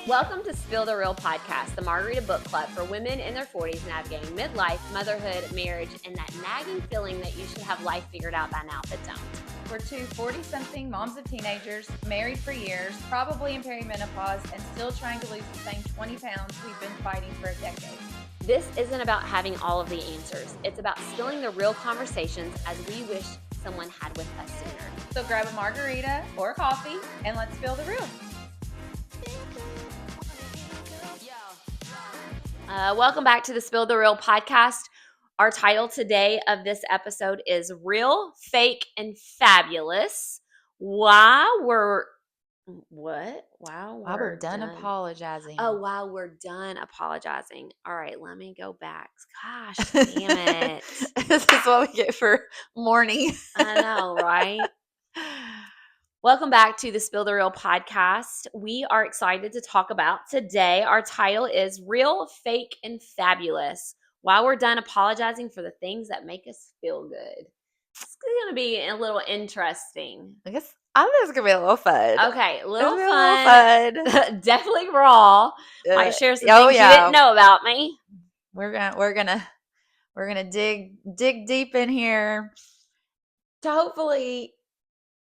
Welcome to Spill the Real podcast, the Margarita Book Club for women in their 40s navigating midlife, motherhood, marriage, and that nagging feeling that you should have life figured out by now but don't. We're two 40-something moms of teenagers, married for years, probably in perimenopause, and still trying to lose the same 20 pounds we've been fighting for a decade. This isn't about having all of the answers. It's about spilling the real conversations as we wish someone had with us sooner. So grab a margarita or a coffee and let's spill the real. Welcome back to the Spill the Real podcast. Our title today of this episode is Real, Fake, and Fabulous. Why we're done apologizing. Oh, wow, we're done apologizing. All right, let me go back. Gosh, damn it. This is what we get for mourning. I know, right? Welcome back to the Spill the Real podcast. We are excited to talk about today. Our title is Real, Fake, and Fabulous. Why we're done apologizing for the things that make us feel good. It's going to be a little interesting. I think it's going to be a little fun. Okay, a little fun. Definitely raw. Might share some things you didn't know about me. We're gonna dig deep in here to hopefully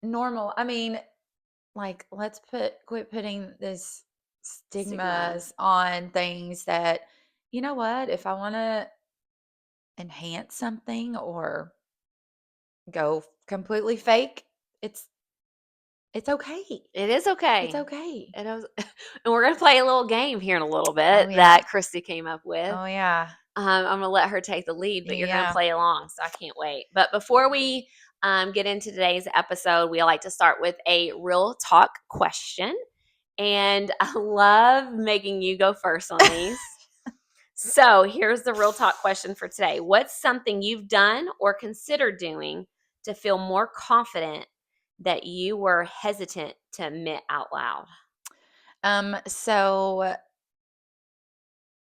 normal. I mean, like, let's quit putting this stigmas on things that, you know what, if I want to enhance something or go completely fake, it's okay. It is okay. It's okay. And we're going to play a little game here in a little bit that Christy came up with. Oh, yeah. I'm going to let her take the lead, but you're going to play along, so I can't wait. But before we get into today's episode, we like to start with a real talk question. And I love making you go first on these. So here's the real talk question for today. What's something you've done or considered doing to feel more confident that you were hesitant to admit out loud? So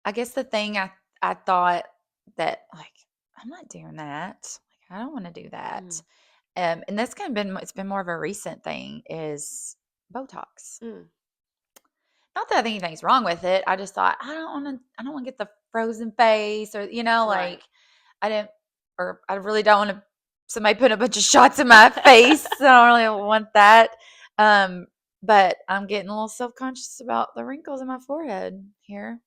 I guess the thing I thought that, like, I'm not doing that. Like, I don't want to do that. And that's it's been more of a recent thing, is Botox. Not that I think anything's wrong with it. I just thought, I don't want to get the frozen face, or, like, I really don't want somebody putting a bunch of shots in my face. I don't really want that. But I'm getting a little self-conscious about the wrinkles in my forehead here,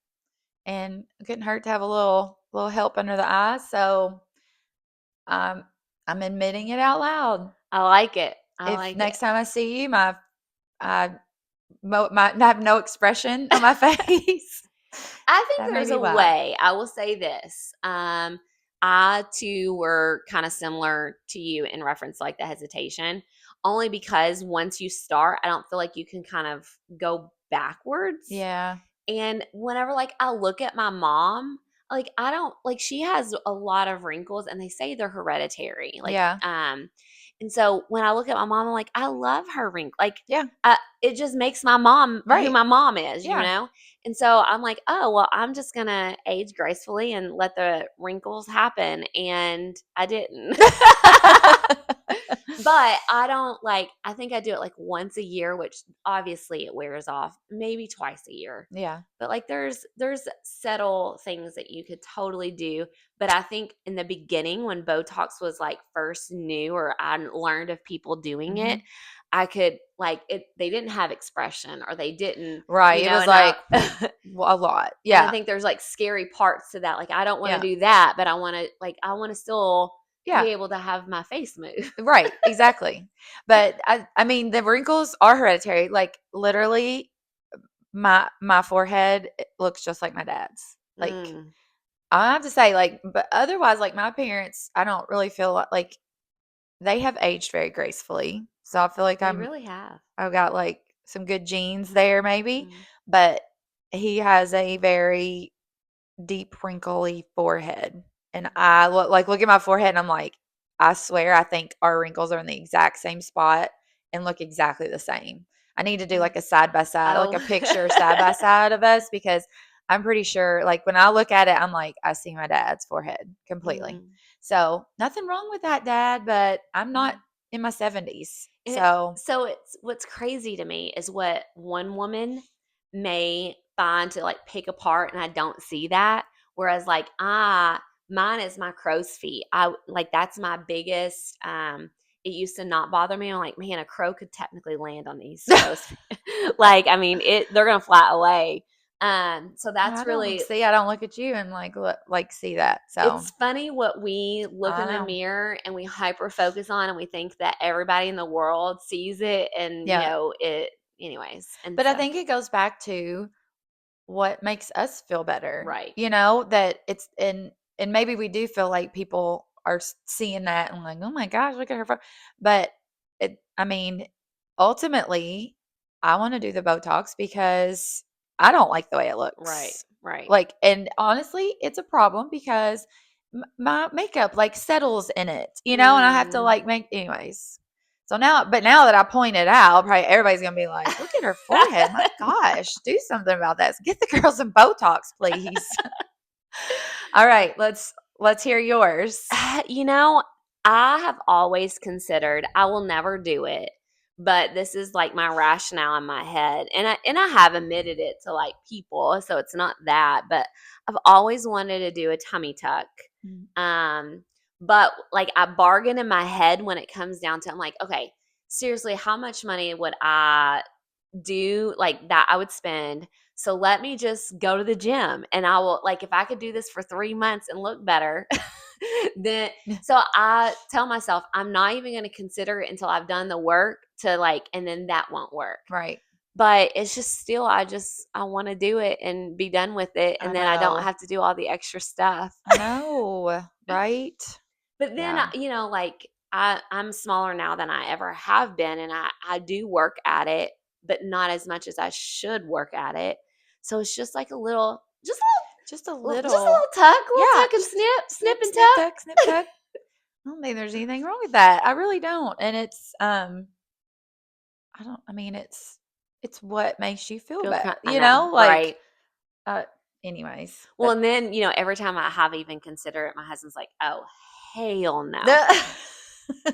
and it couldn't hurt to have a little help under the eyes. So I'm admitting it out loud. I like it. Next time I see you, I might have no expression on my face. I think there's a way. I will say this. I too were kind of similar to you in reference to, like, the hesitation, only because once you start, I don't feel like you can kind of go backwards. Yeah. And whenever, like, I look at my mom, like, I don't, like, she has a lot of wrinkles and they say they're hereditary. Like, and so when I look at my mom, I'm like, I love her wrinkles. Like, it just makes my mom who my mom is, you know? And so I'm like, oh, well, I'm just going to age gracefully and let the wrinkles happen. And I didn't. But I don't, like, I think I do it like once a year, which obviously it wears off, maybe twice a year. Yeah. But, like, there's subtle things that you could totally do. But I think in the beginning, when Botox was, like, first new, or I learned of people doing it, I could, like, they didn't have expression, or they didn't. Right. It was like a lot. Yeah. And I think there's, like, scary parts to that. Like, I don't want to do that, but I want to still be able to have my face move. Right. Exactly. But I mean, the wrinkles are hereditary. Like, literally, my forehead looks just like my dad's. Like, I have to say, like, but otherwise, like, my parents, I don't really feel like they have aged very gracefully. So I feel like They really have. I've got, like, some good genes there, maybe. But he has a very deep, wrinkly forehead. And I look at my forehead and I'm like, I swear, I think our wrinkles are in the exact same spot and look exactly the same. I need to do, like, a side by side, like a picture side by side of us, because I'm pretty sure, like, when I look at it, I'm like, I see my dad's forehead completely. So nothing wrong with that, Dad, but I'm not in my 70s. So it's, what's crazy to me is what one woman may fine to like pick apart and I don't see that. Whereas like mine is my crow's feet. I like that's my biggest it used to not bother me. I'm like, man, a crow could technically land on these crow's feet. Like, I mean, they're gonna fly away. So that's really I don't look at you and like see that. So it's funny what we look I in the know. mirror and we hyper focus on and we think that everybody in the world sees it and Yeah. it anyways. And But I so think it goes back to what makes us feel better. right. That it's and maybe we do feel like people are seeing that and like, oh my gosh, look at her. But I mean, ultimately, I want to do the Botox because I don't like the way it Right. looks. Right. Like, and honestly, it's a problem because my makeup like settles in it, and I have to like make anyways. So now that I point it out, probably everybody's gonna be like, "Look at her forehead! My gosh, do something about that. Get the girl some Botox, please." All right, let's hear yours. You know, I have always considered I will never do it, but this is like my rationale in my head. And I have admitted it to like people, so it's not that, but I've always wanted to do a tummy tuck. Mm. But like I bargain in my head when it comes down to I'm like, okay, seriously, how much money would I do like that I would spend? So let me just go to the gym and I will like if I could do this for 3 months and look better, then so I tell myself I'm not even going to consider it until I've done the work to like and then that won't work. Right. But it's just still I want to do it and be done with it I and then I don't know. have to do all the extra stuff. I know. Right. But then, Yeah. like I'm smaller now than I ever have been, and I do work at it, but not as much as I should work at it. So it's just like Just a just a little. little Yeah. tuck and Just snip, snip snip, and snip, tuck, snip, tuck. tuck. I don't think there's anything wrong with that. I really don't. And I mean it's what makes you feel Feel better. I know, Like right? uh anyways. Well, But and then every time I have even considered it, my husband's like, "Oh, hell no." the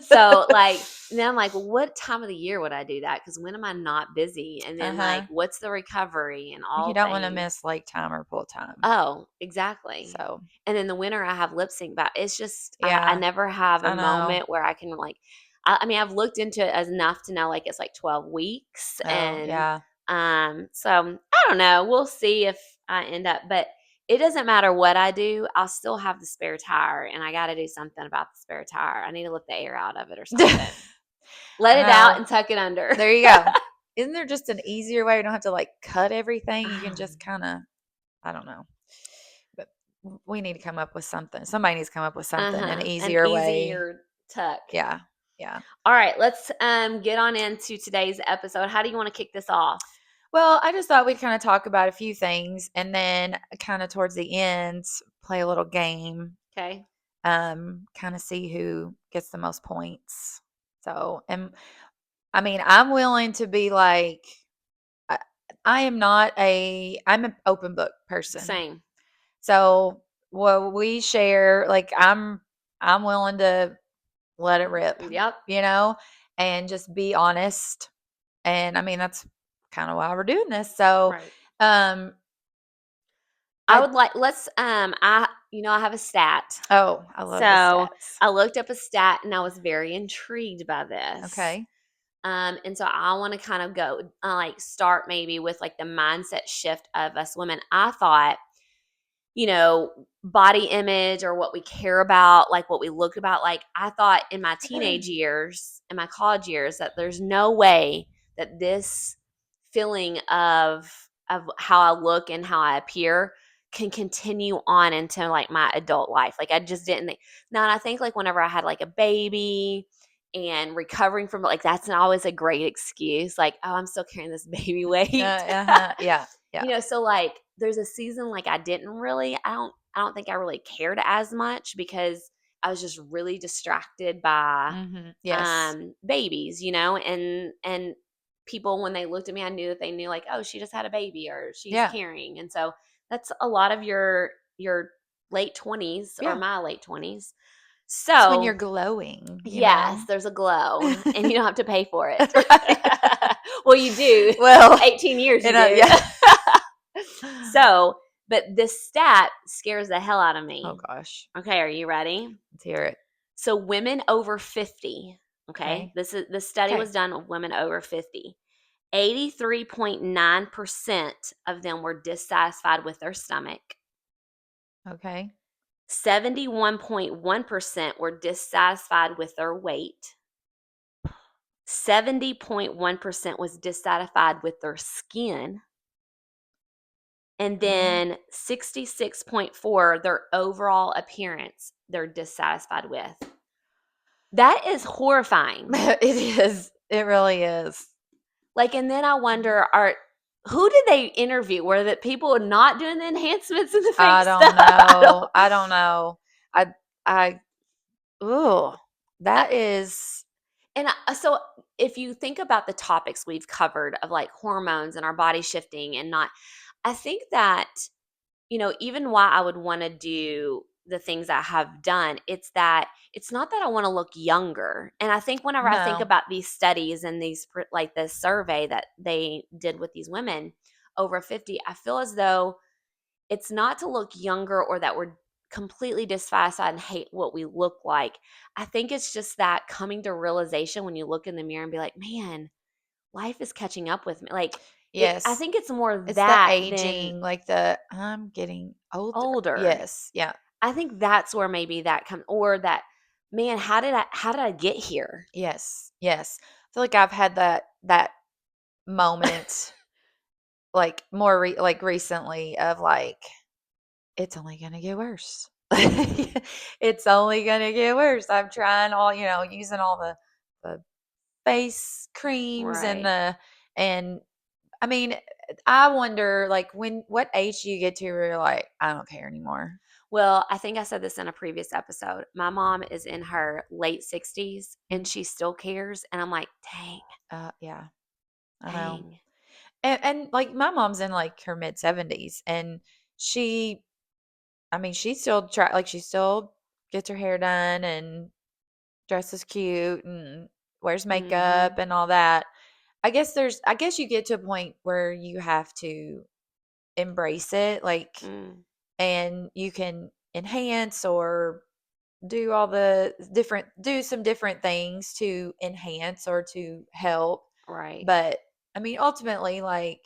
So, like, then I'm like, well, what time of the year would I do that? Because when am I not busy? And then, like, uh-huh. what's the recovery and You all don't want to things? miss lake time or pool time. Oh, exactly. So And in the winter, I have lip sync, but it's just, I yeah, never have a I know. moment where I can, like, I mean, I've looked into it enough to know, like, it's like 12 weeks. Oh And yeah. so I don't know. We'll see if I end up, but it doesn't matter what I do, I'll still have the spare tire. And I got to do something about the spare tire. I need to let the air out of it or something. Let I it out know. and tuck it under. There you go. Isn't there just an easier way? You don't have to like cut everything. You can just kind of, I don't know. But we need to come up with something. Somebody needs to come up with something, an An easier way. easier tuck. Yeah. Yeah. All right, let's get on into today's episode. How do you want to kick this off? Well, I just thought we'd kind of talk about a few things and then kind of towards the end play a little game. Okay. Kind of see who gets the most points. So, and I mean, I'm willing to be like I, I'm an open book person. Same. So, what we share, like I'm willing to let it rip, Yep. And just be honest. And I mean, that's kind of why we're doing this. So, Right. um, I I would like let's I have a stat. oh, I love the So stats. I looked up a stat and I was very intrigued by this. Okay. And so I want to kind of go like start maybe with like the mindset shift of us women. I thought body image or what we care about, like what we look about. Like I thought in my teenage years, in my college years, that there's no way that this feeling of how I look and how I appear can continue on into like my adult life. Like I just didn't think. Now, and I think like whenever I had like a baby and recovering from it, like that's not always a great excuse. Like, oh, I'm still carrying this baby weight. Uh-huh. Yeah. Yeah. So like there's a season like I didn't really I don't think I really cared as much because I was just really distracted by Yes. babies, and people when they looked at me I knew that they knew like, oh, she just had a baby or she's Yeah. carrying. And so that's a lot of your late 20s or Yeah. my late 20s. It's when you're So glowing, yes, there's a glow and you don't have to pay for it. Right. Well, you do. Well, 18 years you do. yeah. So, but this stat scares the hell out of Oh me. gosh. Okay, are you ready? Let's hear it. So women over 50, okay? Okay. This study Okay. was done on women over 50. 83.9% of them were dissatisfied with their stomach. Okay. 71.1% were dissatisfied with their weight. 70.1% was dissatisfied with their skin. And Mhm. then 66.4 their overall appearance they're dissatisfied with. That is horrifying. It is. It really is. Like, and then I wonder, who did they interview? Were that people not doing the enhancements and the fake I stuff? don't know. I don't know. I I ooh, I, that is and so if you think about the topics we've covered of like hormones and our body shifting and not, I think that, even why I would want to do the things I have done, it's that it's not that I want to look younger. And I think whenever I think no. about these studies and these, like this survey that they did with these women over 50, I feel as though it's not to look younger or that we're completely dissatisfied and hate what we look like. I think it's just that coming to realization when you look in the mirror and be like, man, life is catching up with me. Like, I Yes. think it's more It's the that than aging, like the I'm getting older. older. Yes. Yeah. I think that's where maybe that comes, or that, man, how did I get here? Yes. Yes. I feel like I've had that moment like like recently of like it's only going to get worse. It's only going to get worse. I'm trying using all the face creams and Right. and I mean, I wonder like what age do you get to where you're like, I don't care anymore. Well, I think I said this in a previous episode. My mom is in her late 60s and Mhm. she still cares. And I'm like, dang, Yeah, I know. dang. And like my mom's in like her mid 70s and she I mean, she still gets her hair done and dresses cute and wears Mm-hmm. makeup and all that. I guess you get to a point where you have to embrace it, like, Mm, and you can enhance or do some different things to enhance or to help. right. But I mean, ultimately, like,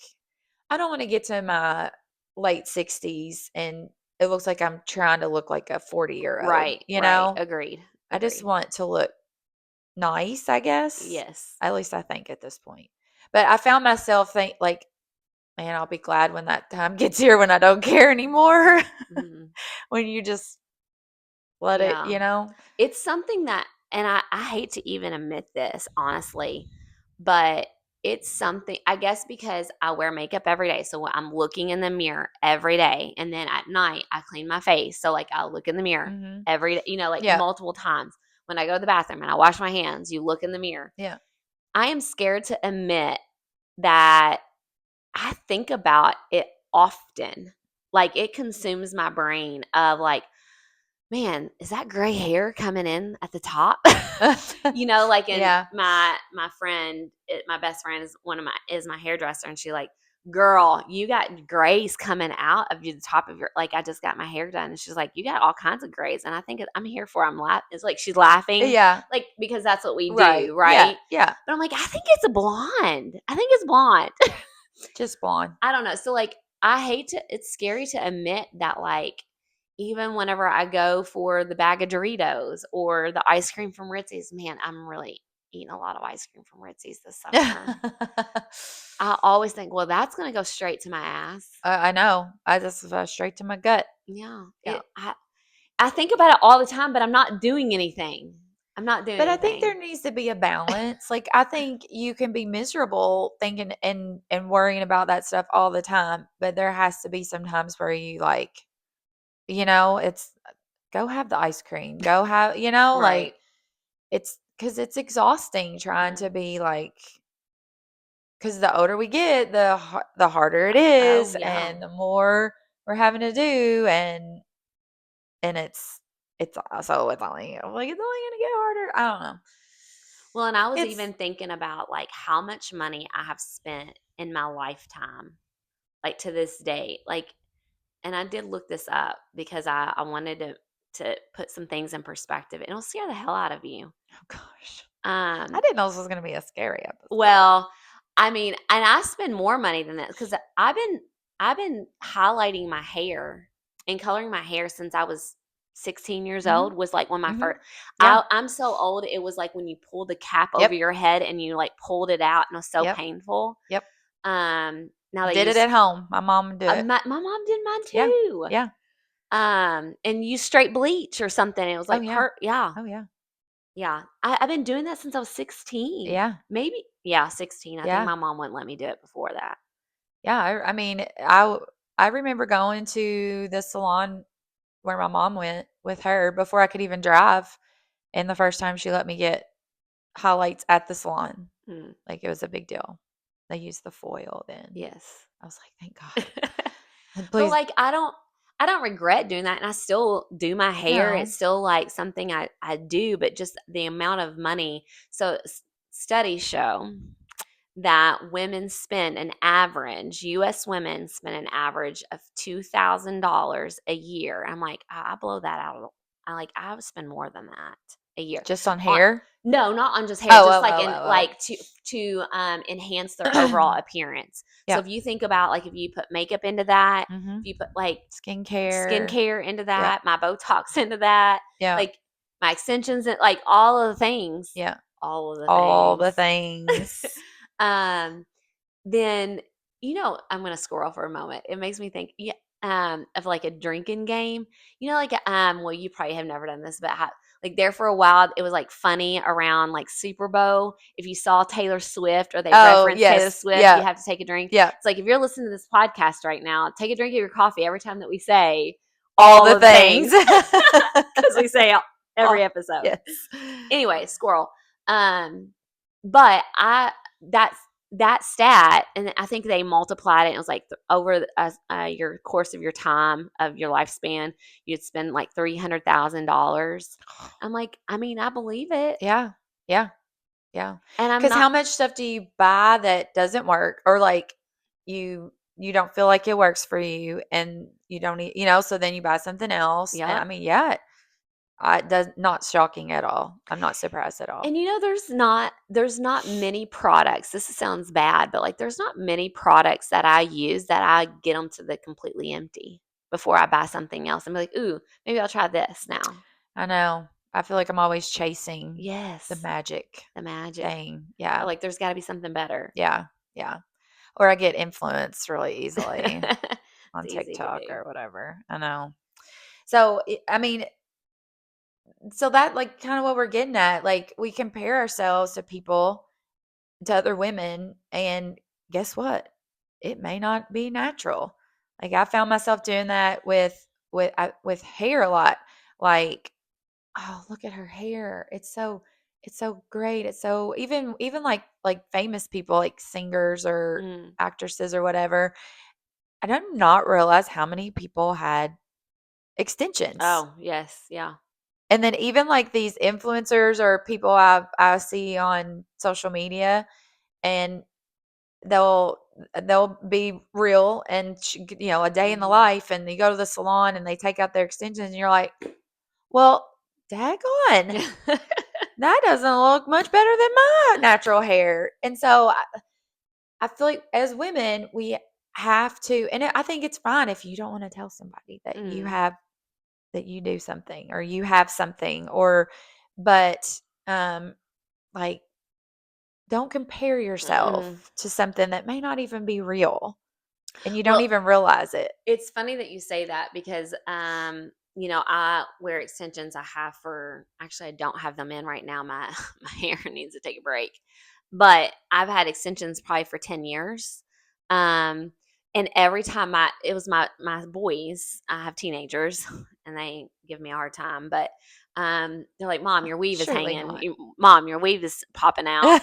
I don't want to get to my late 60s and it looks like I'm trying to look like a 40-year-old, Right. you Right. know? Agreed. I just Agreed. want to look nice, I guess. Yes. At least I think at this point. But I found myself think like, man, I'll be glad when that time gets here when I don't care anymore. Hmm. When you just let it, Yeah. you know? It's something that, and I hate to even admit this, honestly, but it's something, I guess, because I wear makeup every day. So I'm looking in the mirror every day. And then at night, I clean my face. So, like, I'll look in the mirror Mhm. every day, like Yeah. multiple times. When I go to the bathroom and I wash my hands, you look in the mirror. Yeah. I am scared to admit that I think about it often. Like, it consumes my brain of like, man, is that gray hair coming in at the top? Like in Yeah. my friend, my best friend is my hairdresser, and she like, girl, you got grays coming out of the top of your, like, I just got my hair done, and she's like, you got all kinds of grays, and I think I'm here for. It's like she's laughing, Yeah. like, because that's what we Right. do, Yeah. right? Yeah. But I'm like, I think it's a blonde. I think it's blonde. Just blonde. I don't know. So, like, it's scary to admit that, like, even whenever I go for the bag of Doritos or the ice cream from Ritzy's, man, I'm really eating a lot of ice cream from Ritzy's this summer. I always think, well, that's going to go straight to my ass. I know. I just straight to my gut. Yeah. Yeah. I think about it all the time, but I'm not doing anything. I'm not doing But I think there anything. needs to be a balance. Like I think you can be miserable thinking and worrying about that stuff all the time, but there has to be some times where you like, it's go have the ice cream. Go have, like Right. it's cuz it's exhausting trying to Mm. be like cuz the older we get, the harder it Oh, is yeah. and the more we're having to do and it's also it's only I'm like it's only going to get harder. I don't know. Well, and I was It's even thinking about like how much money I have spent in my lifetime like to this day, like, and I did look this up because I wanted to put some things in perspective. It'll scare the hell out of you. Oh gosh. I Um, didn't know this was going to be a scary episode. well, I mean, and I spend more money than that because I've been highlighting my hair and coloring my hair since I was 16 years Mhm. old. Was like when my Mhm. first. Yeah. I'm so old. It was like when you pulled the cap over Yep. your head and you like pulled it out, and it was so Yep. painful. Yep. Now they Did it use at home. My mom would do it. my mom did mine Yeah. too. Yeah. And use straight bleach or something. It was Oh like yeah. yeah. Oh yeah. Yeah, I've been doing that since I was 16. Yeah. Maybe, yeah, 16. I think Yeah. my mom wouldn't let me do it before that. Yeah. I mean, I remember going to the salon where my mom went with her before I could even drive, and the first time she let me get highlights at the salon, Mm, like it was a big deal. They used the foil then. yes. I was like, thank God. And But, please, like, I don't regret doing that, and I still do my hair. no, It's still, like, something I do, but just the amount of money. So, studies show that women spend an average US women spend an average of $2,000 a year. I'm like, I blow that out of I would spend more than that a year. just on On hair. No, not on just hair, Oh, just oh, like oh, in oh, like to enhance their oh. overall appearance. So Yeah. if you think about like if you put makeup into that, Mm-hmm. if you put like Skincare. skincare into Yep. that, my Botox into that, Yeah. like my extensions and like all of the things, Yeah. all of the All the things. things. um then I'm gonna squirrel for a moment. It makes me think, yeah, of like a drinking game. Like well, you probably have never done this, but like there for a while, it was like funny around like Super Bowl. If you saw Taylor Swift or they Oh, reference Taylor yes. Swift, you Yeah. have to take a drink. Yeah. It's like if you're listening to this podcast right now, take a drink of your coffee every time that we say All all the of the things. things because we say every All, episode. yes. Anyway, squirrel. Um, but that's that stat, and I think they multiplied it. And it was like over your course of your time of your lifespan, you'd spend like $300,000. I'm like, I mean, I believe it, Yeah. Yeah. Yeah. and I'm Because not. how much stuff do you buy that doesn't work, or like you don't feel like it works for you, and you don't so then you buy something else. And I Yep. mean, yeah, I does not shocking at all. I'm not surprised at all. And there's not many products. This sounds bad, but like there's not many products that I use that I get them to the completely empty before I buy something else. I'm like, ooh, maybe I'll try this now. I know. I feel like I'm always chasing the Yes, magic the magic. thing. Yeah. Like there's got to be something better. Yeah. Yeah. Or I get influenced really easily It's on easy to TikTok do. or whatever. I know. So, I mean, so that like kind of what we're getting at. Like we compare ourselves to people, to other women, and guess what? It may not be natural. Like I found myself doing that with hair a lot. Like, oh, look at her hair. It's so great. It's so even like famous people like singers or Mm. actresses or whatever. I did not realize how many people had extensions. Oh, yes. Yeah. And then even like these influencers or people I see on social media, and they'll they'll be real and a day in the Hmm. life, and you go to the salon and they take out their extensions and you're like, well, daggone, that doesn't look much better than my natural hair. And so I feel like as women we have to, and I think it's fine if you don't want to tell somebody that Mm. you do something or you have something, or but like don't compare Mm-mm. yourself to something that may not even be real and you don't Well, even realize it. it's funny that you say that because I wear extensions. I have for actually I don't have them in right now. My my hair needs to take a break. But I've had extensions probably for 10 years. Um and every time it was my boys, I have teenagers and they give me a hard time, but they're like, "Mom, your weave is Surely hanging. not. Mom, your weave is popping out."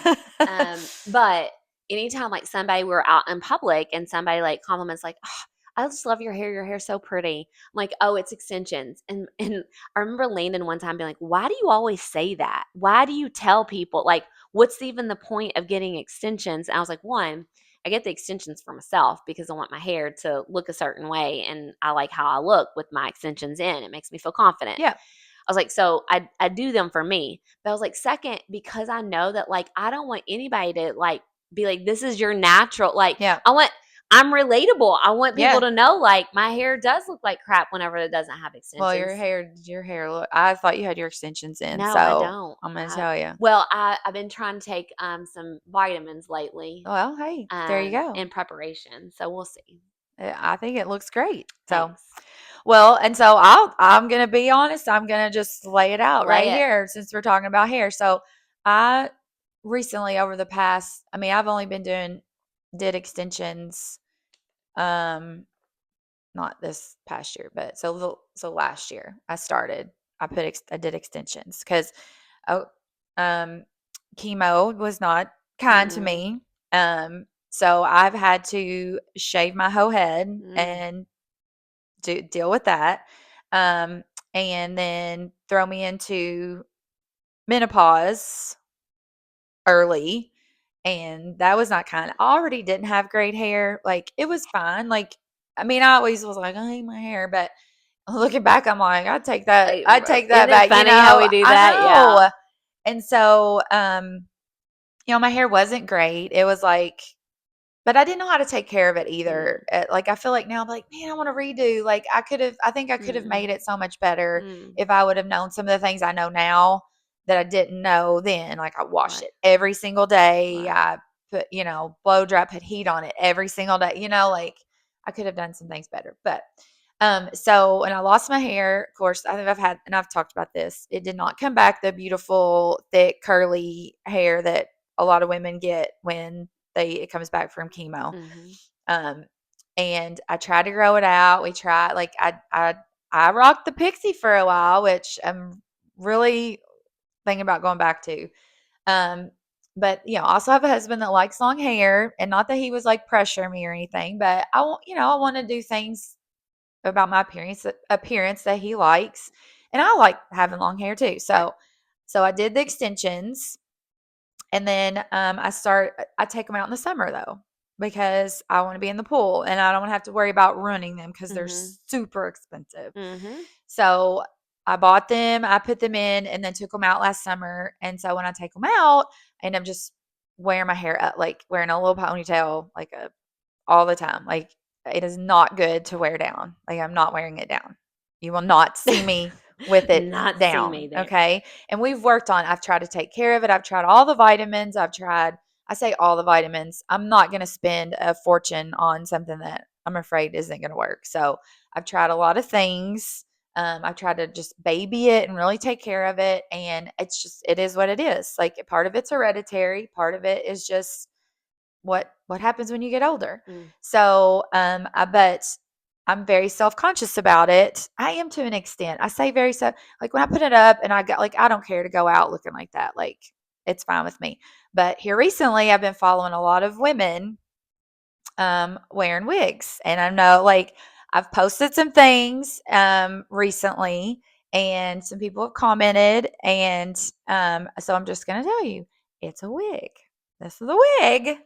But anytime like somebody we're out in public and somebody like compliments like, "Oh, I just love your hair. Your hair's so pretty." I'm like, "Oh, it's extensions." And I remember Landon one time being like, "Why do you always say that? Why do you tell people like what's even the point of getting extensions?" And I was like, "One, I get the extensions for myself because I want my hair to look a certain way, and I like how I look with my extensions in. It makes me feel confident. Yeah. I was like, so I do them for me. But I was like, second, because I know that like I don't want anybody to like be like, this is your natural. Like Yeah. I'm relatable. I want people Yeah. to know like my hair does look like crap whenever it doesn't have Well, extensions. your hair look, I thought you had your extensions in, No, I so don't. I'm gonna tell you. Well, I've been trying to take some vitamins lately Well, hey, there you go. in preparation. So we'll see. I think it looks great. So, Thanks. well, and so I'm gonna be honest. I'm gonna just lay it out Lay right it. here since we're talking about hair. So, I recently over the past, I mean, I've only been did extensions, um, not this past year, but so last year I did extensions because oh, um, chemo was not kind to Mm-mm. me. So I've had to shave my whole head Mm. and deal with that. Um, and then throw me into menopause early. And that was not kind. I already didn't have great hair. Like it was fine. Like, I mean, I always was like, I hate my hair, but looking back, I'm like, I'd take that Isn't it back. funny how we do I that? Yeah. know. And so, my hair wasn't great. It was like, but I didn't know how to take care of it either. Mm. Like I feel like now I'm like, man, I want to redo. Like I think I could have Mm. made it so much better Mm. if I would have known some of the things I know now that I didn't know then. Like I wash Right. it every single day. Right. I put, blow dry, put heat on it every single day. Like I could have done some things better. But so when I lost my hair, of course, I think I've talked about this. It did not come back the beautiful, thick, curly hair that a lot of women get when it comes back from chemo. Mm-hmm. Um, and I tried to grow it out. We tried like I rocked the pixie for a while, which I'm really thinking about going back to. Um, but also have a husband that likes long hair, and not that he was like pressure me or anything, but I want to do things about my appearance that he likes, and I like having long hair too. Right. So I did the extensions, and then I take them out in the summer though, because I want to be in the pool and I don't have to worry about ruining them because they're Mm-hmm. super expensive. Mm-hmm. So I bought them, I put them in, and then took them out last summer. And so when I take them out, I end up just wearing my hair up, like wearing a little ponytail, like all the time. Like it is not good to wear down. Like I'm not wearing it down. You will not see me with it Not see me down. there. Okay. And I've tried to take care of it. I've tried all the vitamins. I say all the vitamins. I'm not going to spend a fortune on something that I'm afraid isn't going to work. So I've tried a lot of things. I've tried to just baby it and really take care of it. And it is what it is. Like part of it's hereditary. Part of it is just what happens when you get older. Mm. So, but I'm very self-conscious about it. I am to an extent. I say very like when I put it up and I got like I don't care to go out looking like that. Like it's fine with me. But here recently I've been following a lot of women wearing wigs. And I know like I've posted some things recently and some people have commented and so I'm just gonna tell you, it's a wig. This is a wig.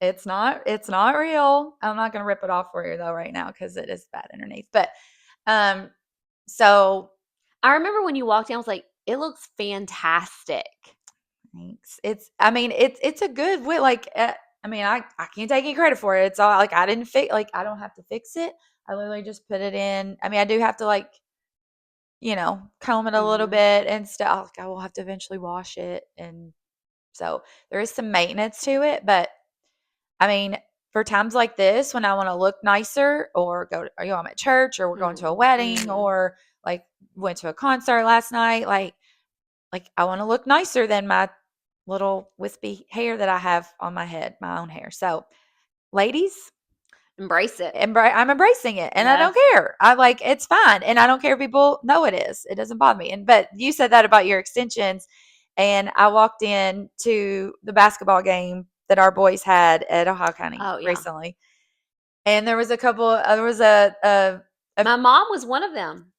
It's not real. I'm not gonna rip it off for you though right now because it is bad underneath. But um so I remember when you walked in, I was like, it looks fantastic. thanks. It's a good way. Like I can't take any credit for it. It's all like I didn't fix like I don't have to fix it. I literally just put it in. I mean, I do have to like comb it a little Mm-hmm. bit and stuff. Like I will have to eventually wash it, and so there is some maintenance to it. But I mean, for times like this when I want to look nicer or I'm at church or we're going to a wedding Mm-hmm. or like went to a concert last night, like I want to look nicer than my little wispy hair that I have on my head, my own hair. So, ladies, Embrace it. I'm embracing it, and I Yes. don't care. I like it's fine, and I don't care if people know it is. It doesn't bother me. And but you said that about your extensions, and I walked in to the basketball game that our boys had at Ohio County Oh yeah. recently, and there was a couple. There was a My mom was one of them.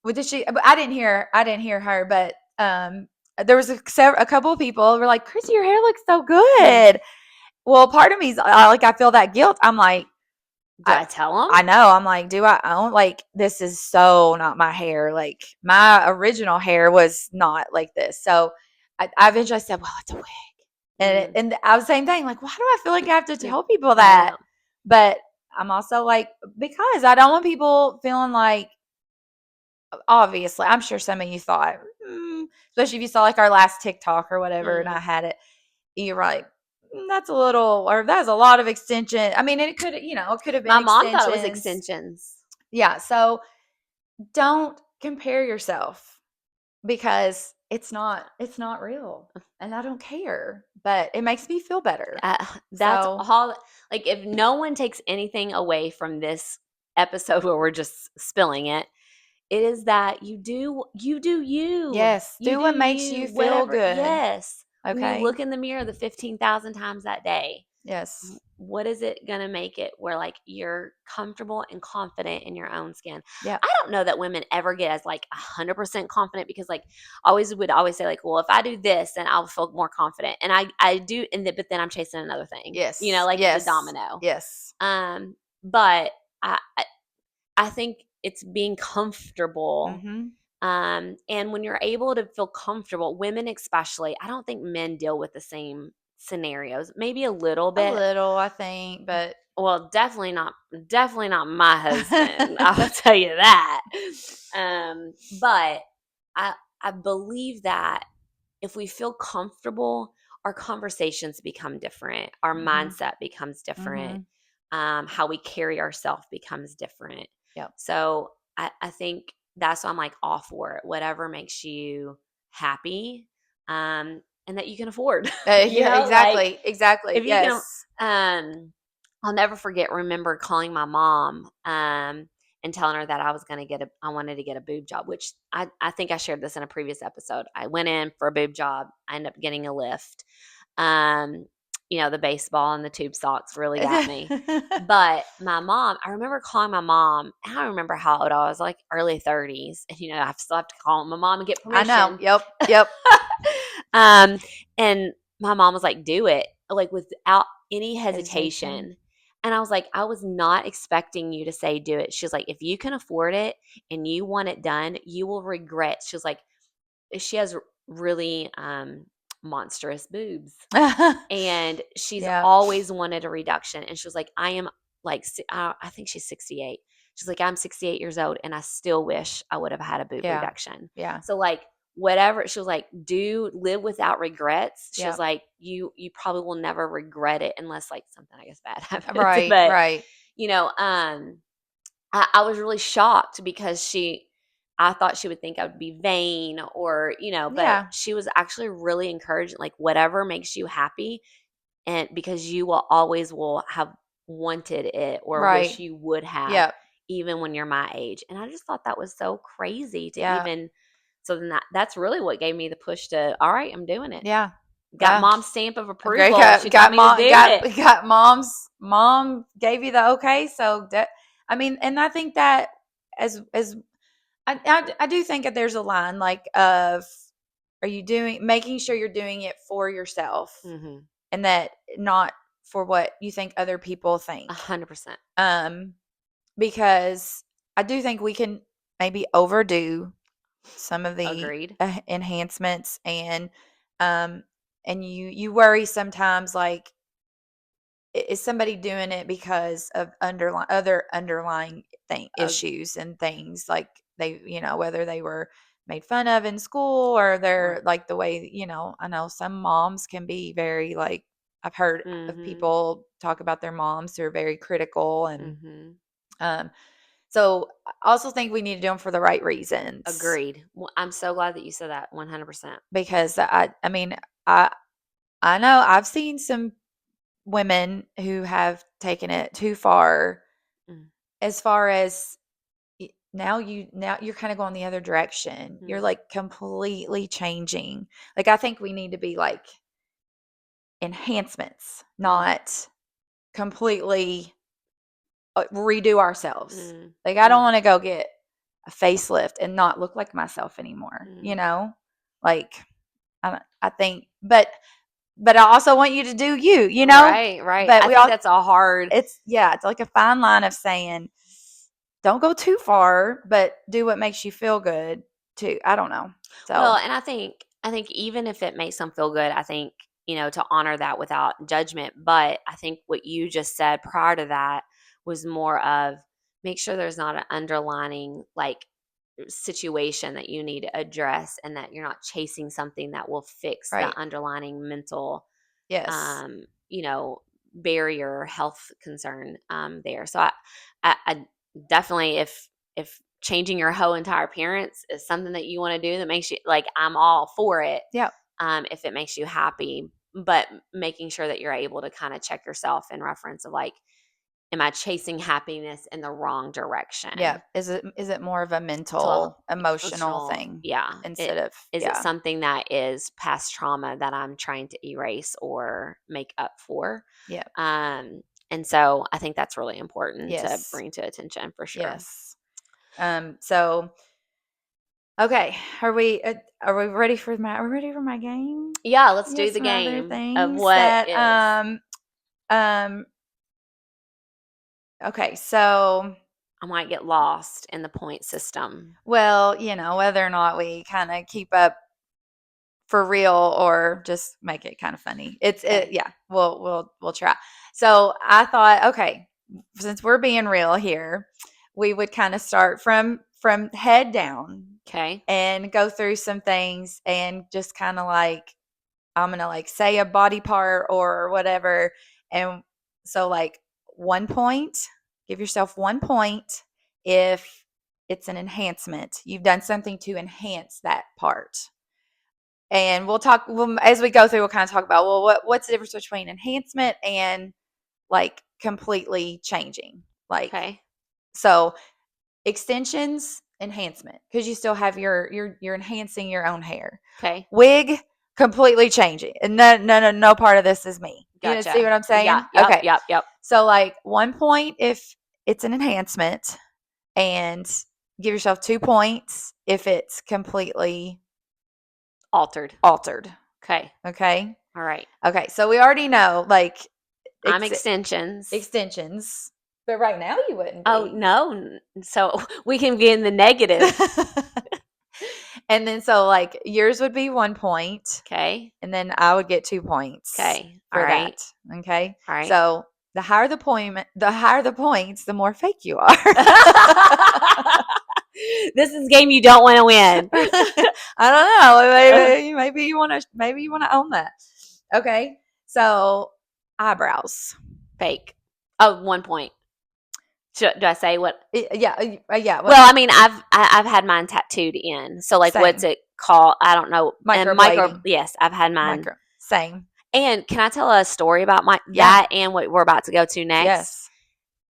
what did she? I didn't hear. I didn't hear her, but there was a couple of people who were like, "Chrissy, your hair looks so Mm. good." well, part of me is like, I feel that guilt. I'm like, Do I tell them? I know. I'm like, do I own, like, this is so not my hair. Like, my original hair was not like this. So I eventually said, well, it's a wig. And I was the same thing. Like, why do I feel like I have to tell people that? Yeah. But I'm also like, because I don't want people feeling like, obviously, I'm sure some of you thought, especially if you saw like our last TikTok or whatever, and I had it, you're like, that's a little, or that's a lot of extension. I mean, it could, it could have been My mom thought it was extensions. extensions. Yeah. So don't compare yourself, because it's not real, and I don't care, but it makes me feel better. That's So all. Like, if no one takes anything away from this episode where we're just spilling it, it is that you do you. yes, You do do what makes you, you feel whatever. good. Yes. When you Okay. look in the mirror the 15,000 times that day, Yes. what is it going to make it where like you're comfortable and confident in your own skin? Yep. I don't know that women ever get as like 100% confident, because like always would always say like, well, if I do this, then I'll feel more confident. And I do. But then I'm chasing another thing, Yes. like it's a Yes. domino. Yes. But I think it's being comfortable. Mm-hmm. And when you're able to feel comfortable, women especially, I don't think men deal with the same scenarios. Maybe a little A bit. little, I think, but Well, definitely not my husband. I will tell you that. But I believe that if we feel comfortable, our conversations become different. Our mm-hmm. mindset becomes different. Mm-hmm. How we carry ourselves becomes different. Yep. So I think that's why I'm like all for it. Whatever makes you happy, and that you can afford. Yeah, Like exactly. Exactly. if you can, Yes. I'll never remember calling my mom, and telling her that I wanted to get a boob job, which I think I shared this in a previous episode. I went in for a boob job. I ended up getting a lift. Um, the baseball and the tube socks really got me. But my mom, I remember calling my mom. I don't remember how old I was, like early 30s. And, I still have to call my mom and get I know. permission. Yep. Yep. um, and my mom was like, do it, like without any Hesitation. hesitation. And I was like, I was not expecting you to say do it. She was like, if you can afford it and you want it done, you will regret. She was like, she has really monstrous boobs, and she's Yeah. always wanted a reduction. And she was like, I am like, I think she's 68. She's like, I'm 68 years old and I still wish I would have had a boob Yeah. reduction. Yeah. So like, whatever, she was like, do live without regrets. She was Yeah. like, you probably will never regret it unless like something, I guess, bad happens. Right. But Right. I was really shocked because I thought she would think I would be vain, or, but Yeah. she was actually really encouraging, like, whatever makes you happy. And because you will have wanted it or wish Right. you would have, Yep. even when you're my age. And I just thought that was so crazy to Yeah. even, so then that's really what gave me the push to, all right, I'm doing it. Yeah. Got Yeah. mom's stamp of Okay. approval. She told me to do it. Got mom gave you the okay. So that, I mean, and I think that as I do think that there's a line like of, are you making sure you're doing it for yourself, Mm-hmm. and that not for what you think other people think. 100%. Um, because I do think we can maybe overdo some of the Agreed. enhancements, um and you worry sometimes, like, is somebody doing it because of underlying issues and things, like, they, whether they were made fun of in school, or they're Right. like, the way, I know some moms can be very, like, I've heard of Mm-hmm. people talk about their moms who are very critical, and Mm-hmm. um so I also think we need to do them for the right reasons, Agreed. Well, I'm so glad that you said that. 100%. because I mean, I I know I've seen some women who have taken it too far, Mm. as far as, now you're kind of going the other direction. You're Mm. like completely changing. Like, I think we need to be like enhancements, Mm. not completely redo ourselves. Mm. Like, I don't Mm. want to go get a facelift and not look like myself anymore, Mm. Like, I think, but but I also want you to do you, you know? Right, right. But I we think all, that's a hard. it's, yeah, it's like a fine line of saying, don't go too far, but do what makes you feel good too. I don't know. Well, So, and I think even if it makes them feel good, I think, to honor that without judgment. But I think what you just said prior to that was more of make sure there's not an underlining like situation that you need to address and that you're not chasing something that will fix the right. underlining mental Yes. um, you know, barrier health concern there. So I definitely if changing your whole entire appearance is something that you want to do that makes you like I'm all for it. Yep. If it makes you happy, but making sure that you're able to kind of check yourself in reference of like, am I chasing happiness in the wrong Yeah. direction? Is it more of a So mental, emotional emotional, thing yeah. instead of, Is it yeah. something that is past trauma that I'm trying to erase or make up for? Yeah. Um, and so I think that's really important to Yes. bring to attention for sure. Yes. So okay, are we ready for my game? Yeah, let's You have do the some other game of things what that is. um okay, so I might get lost in the point system. well, whether or not we kind of keep up for real or just make it kind of funny. Okay. Yeah, we'll try. So I thought, okay, since we're being real here, we would kind of start from head down Okay. and go through some things and just kind of like I'm gonna like say a body part or whatever. And so like 1 point, give yourself 1 point if it's an enhancement. You've done something to enhance that part. And we'll talk as we go through, we'll kind of talk about well what's the difference between enhancement and like completely changing. Like Okay. so extensions, enhancement, because you still have you're enhancing your own hair. Okay. Wig, completely changing. And no part of this is me. You see Gotcha. what I'm Yeah. saying? Yep. Okay. Yep. Yep. So like 1 point if it's an enhancement, and give yourself 2 points if it's completely Altered. altered. Okay. Okay. All right. Okay. So we already know like I'm ex- extensions. extensions, but right now you wouldn't Oh be. no. So we can be in the negative. And then so like yours would be 1 point, Okay. and then I would get 2 points Okay. All for right. that. Okay. All right. So the higher the points, the more fake you are. This is a game you don't want to win. I don't know. Maybe you want to own that. Okay. So eyebrows. Fake. Oh, 1 point. Do I say what? Yeah. Yeah. Well, I mean, I've had mine tattooed in. So like, what's Same. it called? I don't know. And micro. Microblading. Yes, I've had mine. Micro. Same. And can I tell a story about my Yeah. that and what we're about to go to next? Yes.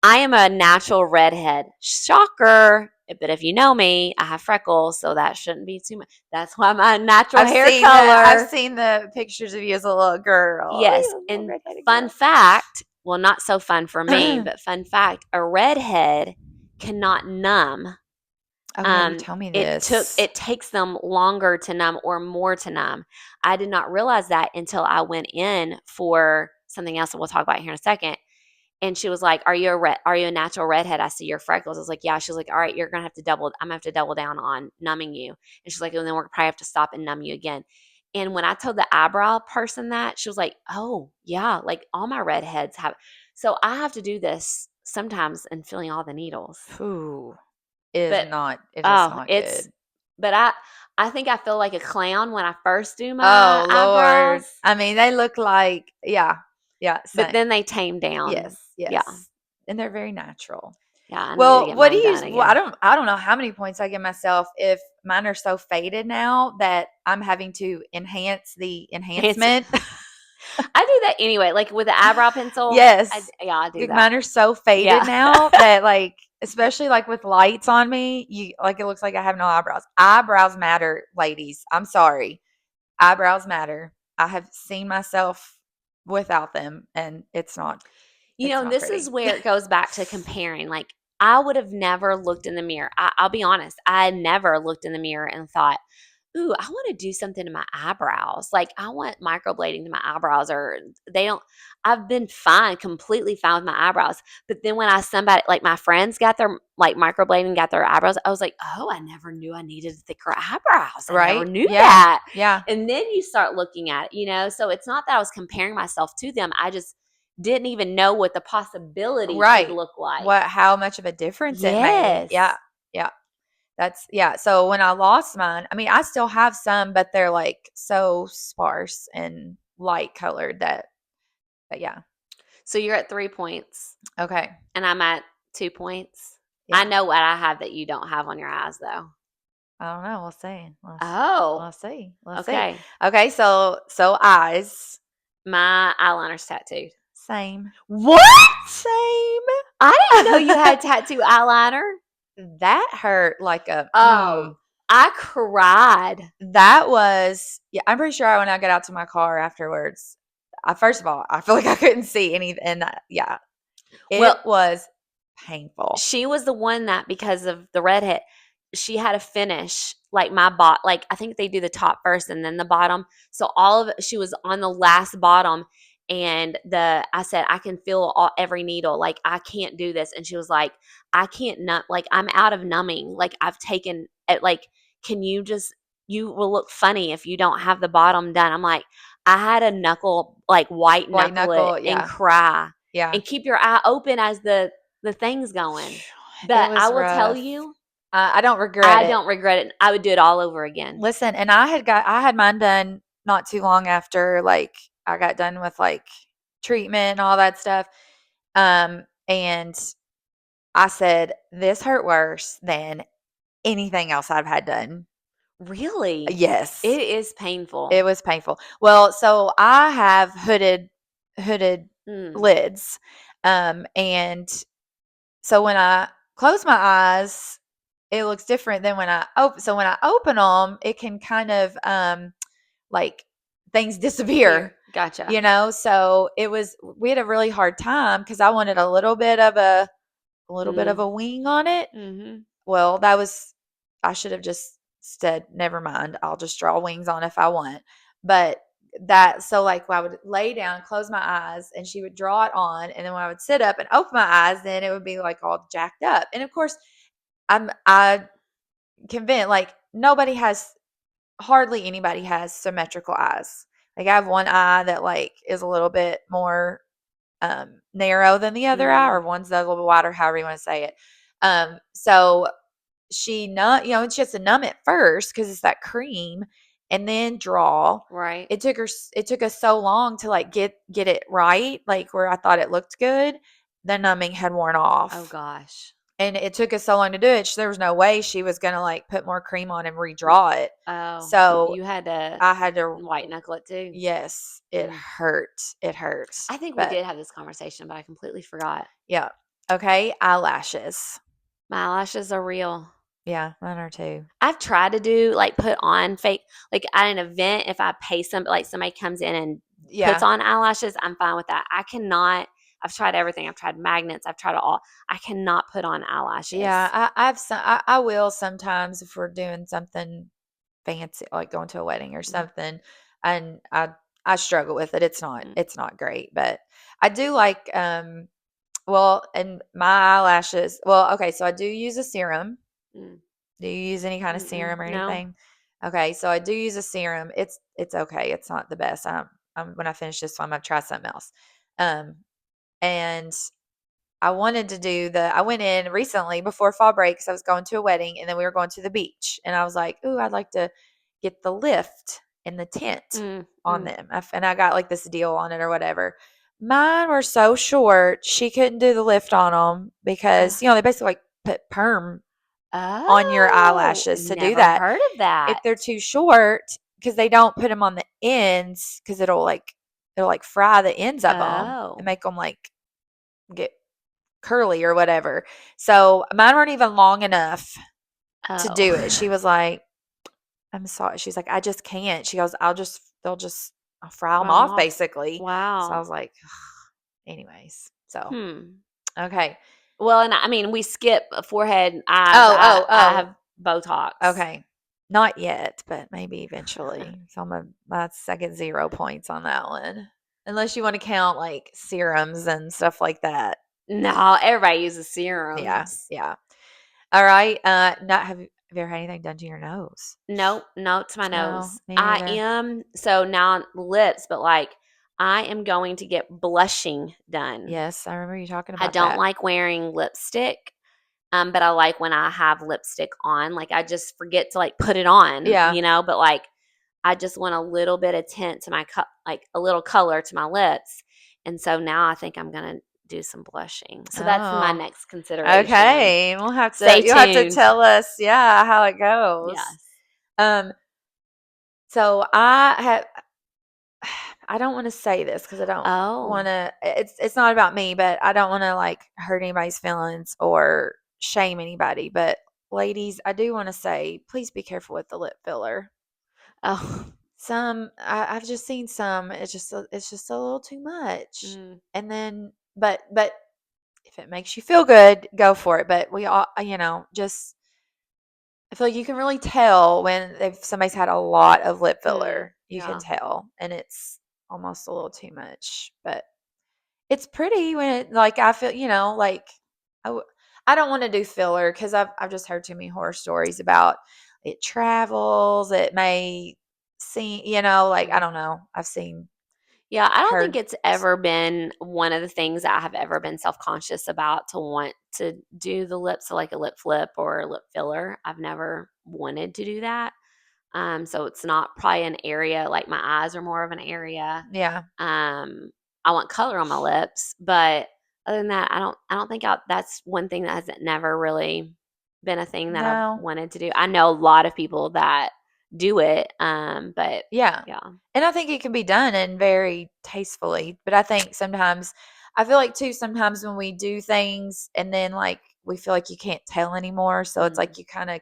I am a natural redhead. Shocker. But if you know me, I have freckles, so that shouldn't be too much. That's why my natural hair I've color. seen the pictures of you as a little girl. Oh, Yes. you're a little And redheaded fun girl. fact, well, not so fun for me, but fun fact, a redhead cannot numb. Oh yeah, you tell me this. It takes them longer to numb or more to numb. I did not realize that until I went in for something else that we'll talk about here in a second. And she was like, are you a natural redhead? I see your freckles. I was like, yeah. She's like, all right, I'm gonna have to double down on numbing you. And she's like, and then we're probably have to stop and numb you again. And when I told the eyebrow person that, she was like, oh yeah, like all my redheads have. So I have to do this sometimes and feeling all the needles. Ooh, But it is oh, not good. but I think I feel like a clown when I first do my Oh eyebrows, Lord. I mean, they look like yeah. Yeah, but same. then they tame down. Yes, Yeah. yes. And they're very natural. Yeah, I need to Well, get what do mine you done well, again. I don't know how many points I give myself if mine are so faded now that I'm having to enhance the It's enhancement. I do that anyway, like with the eyebrow pencil. Yes. Yeah, I do that. Mine are so faded Yeah. now that like especially like with lights on me, you like it looks like I have no eyebrows. Eyebrows matter, ladies. I'm sorry. Eyebrows matter. I have seen myself without them and it's not This is pretty. where it goes back to comparing. Like, I would have never looked in the mirror. I'll be honest, I never looked in the mirror and thought, ooh, I want to do something to my eyebrows. Like I want microblading to my eyebrows, or they don't. I've been fine, completely fine with my eyebrows. But then when somebody like my friends got their like microblading, got their eyebrows, I was like, oh, I never knew I needed thicker eyebrows. I never Right? knew Yeah. that. Yeah. And then you start looking at it, So it's not that I was comparing myself to them. I just didn't even know what the possibility could Right. look like. How much of a difference it made. Yeah. Yes. Yeah. Yeah. So when I lost mine, I mean, I still have some, but they're like so sparse and light colored that yeah. So you're at 3 points. Okay. And I'm at 2 points. I Yeah. know what I have that you don't have on your eyes, though. I don't know. We'll see. Oh, We'll see. We'll see. okay. Okay. So eyes. My eyeliner's tattooed. Same. What? Same. I didn't know you had tattoo eyeliner. That hurt like a Oh, I cried. that was yeah, I'm pretty sure when I got out to my car afterwards, first of all, I feel like I couldn't see any and yeah, it Well, was painful. she was the one that because of the redhead, she had to finish like like I think they do the top first and then the bottom. So all of it, she was on the last bottom, and I said I can feel every needle. Like I can't do this, and she was like, I can't like I'm out of numbing. Like I've taken it. Like can you just you will look funny if you don't have the bottom done. I'm like I had a like white White knuckle it knuckle, and yeah. cry Yeah. and keep your eye open as the thing's going. It But I was will tell rough. you, I don't regret I it. don't regret it. I would do it all over again. Listen, and I had mine done not too long after like I got done with like treatment and all that stuff. And I said this hurt worse than anything else I've had done. Really? Yes, It is painful. it was painful. Well, so I have hooded Mm, lids. And so when I close my eyes, it looks different than when I open. So when I open them, it can kind of like things disappear, here. Gotcha. So we had a really hard time because I wanted a little bit of Mm, a wing on it. mm-hmm. Well, I should have just said, never mind. I'll just draw wings on if I want. But so like when I would lay down, close my eyes, and she would draw it on. And then when I would sit up and open my eyes, then it would be like all jacked up. And of course, I convinced like hardly anybody has symmetrical eyes. Like I have one eye that like is a little bit more narrow than the other eye, or Mm, one's a little bit wider, however you want to say it. So she numb, she has to numb it first because it's that cream, and then draw. right. It took us so long to like get it right, like where I thought it looked good. The numbing had worn Oh off. gosh. And it took us so long to do it. There was no way she was gonna like put more cream on and redraw it. Oh, So you had to I had to white knuckle it too. yes, it Mm. hurt. It hurts. I think we But did have this conversation, but I completely forgot. yeah. Okay, eyelashes. My eyelashes are real. Yeah, mine are too. I've tried to do like put on fake like at an event if I pay like somebody comes in and puts Yeah. on eyelashes, I'm fine with that. I cannot. I've tried everything. I've tried magnets. I've tried it all. I cannot put on Yeah, eyelashes. I will sometimes if we're doing something fancy, like going to a wedding or Mm, something, and I struggle with it. mm, It's not great, but I do like well, and my eyelashes. Well, okay, so I do use a serum. mm, Do you use any kind of mm-mm. serum or No. anything? Okay, so I do use a serum. It's okay. It's not the best. When I finish this one, I'm gonna try something else. Um, and I went in recently before fall break because I was going to a wedding, and then we were going to the beach, and I was like, "Ooh, I'd like to get the lift and the tint Mm, on mm. them." And I got like this deal on it or whatever. Mine were so short, she couldn't do the lift on them Uh, because they basically like put perm on your oh, eyelashes to do never that. heard of If that. they're too short, because they don't put them on the ends, because it'll like fry the ends of them and Oh, make them like get curly or whatever. So mine weren't even long enough to do it. oh. She was like, I'm sorry. She's like, I just can't. She goes, I'll fry them From off off. basically. So I Wow. was like, anyways. So, Hmm. okay. Well, and I mean, we skip forehead, eyes. Oh, oh, I oh. have Botox. Okay. Not yet, but maybe eventually. So I get 0 points on that one. Unless you want to count like serums and stuff like that. No, everybody uses Yeah, serums. yeah. All right. Not have you ever had anything done to your nose? Nope, nope to my No, nose. me I neither. am so now lips, but like I am going to get blushing done. Yes, I remember you talking I about don't that. like wearing lipstick. But I like when I have lipstick on, like I just forget to like put it on, Yeah. but like I just want a little bit of tint to my like a little color to my lips. And so now I think I'm going to do some blushing. So that's my Oh, next consideration. okay. Stay You'll have to tuned. tell us, yeah, how it goes. Yes. Um, so I don't want to say this because I don't Oh. want to. It's not about me, but I don't want to like hurt anybody's feelings or shame anybody. But ladies, I do want to say, please be careful with the lip filler. Oh. I've just seen some. It's just a little too much. Mm, And then, but if it makes you feel good, go for it. But we all, just I feel like you can really tell when if somebody's had a lot of lip filler. You can yeah. tell, and it's almost a little too much. But it's pretty when it like I feel, like I w- I don't want to do filler because I've just heard too many horror stories about it travels. It may seem, like I Mm. don't know. I've seen Yeah, I don't think heard. it's ever been one of the things that I have ever been self-conscious about to want to do the lips, so like a lip flip or a lip filler. I've never wanted to do that. So it's not probably an area like my eyes are more of an area. Yeah. Um, I want color on my lips, but other than that, I don't think that's one thing that has never really been a thing that I've No. wanted to do. I know a lot of people that do it, but Yeah. yeah. And I think it can be done and very tastefully. But I think sometimes, I feel like too, sometimes when we do things and then like we feel like you can't tell anymore. So it's Mm, like you kind of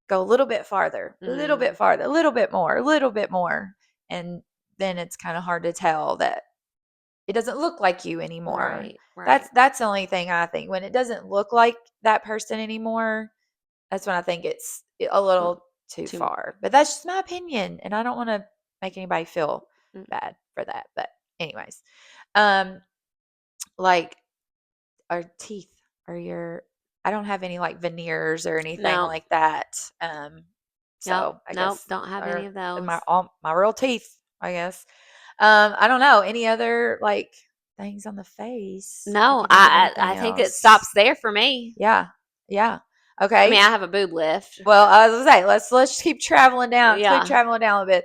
go a little bit farther, a little bit mm, farther, a little bit more, a little bit more. And then it's kind of hard to tell that it doesn't look like you anymore. right, right. That's the only thing I think. When it doesn't look like that person anymore, that's when I think it's a Mm, little too too. far. But that's just my opinion, and I don't want to make anybody feel Mm, bad for that. But anyways, um, like our teeth or your I don't have any like veneers or anything no, like that. nope, So I nope. guess Don't have any or of those. my all my real teeth, I guess. I don't know any other like things on the face. I No, can think of I anything think it else. stops there for me. Yeah, yeah. I mean, Okay. I have a boob lift. Well, I was gonna say let's keep traveling down. Keep Yeah. traveling down a bit.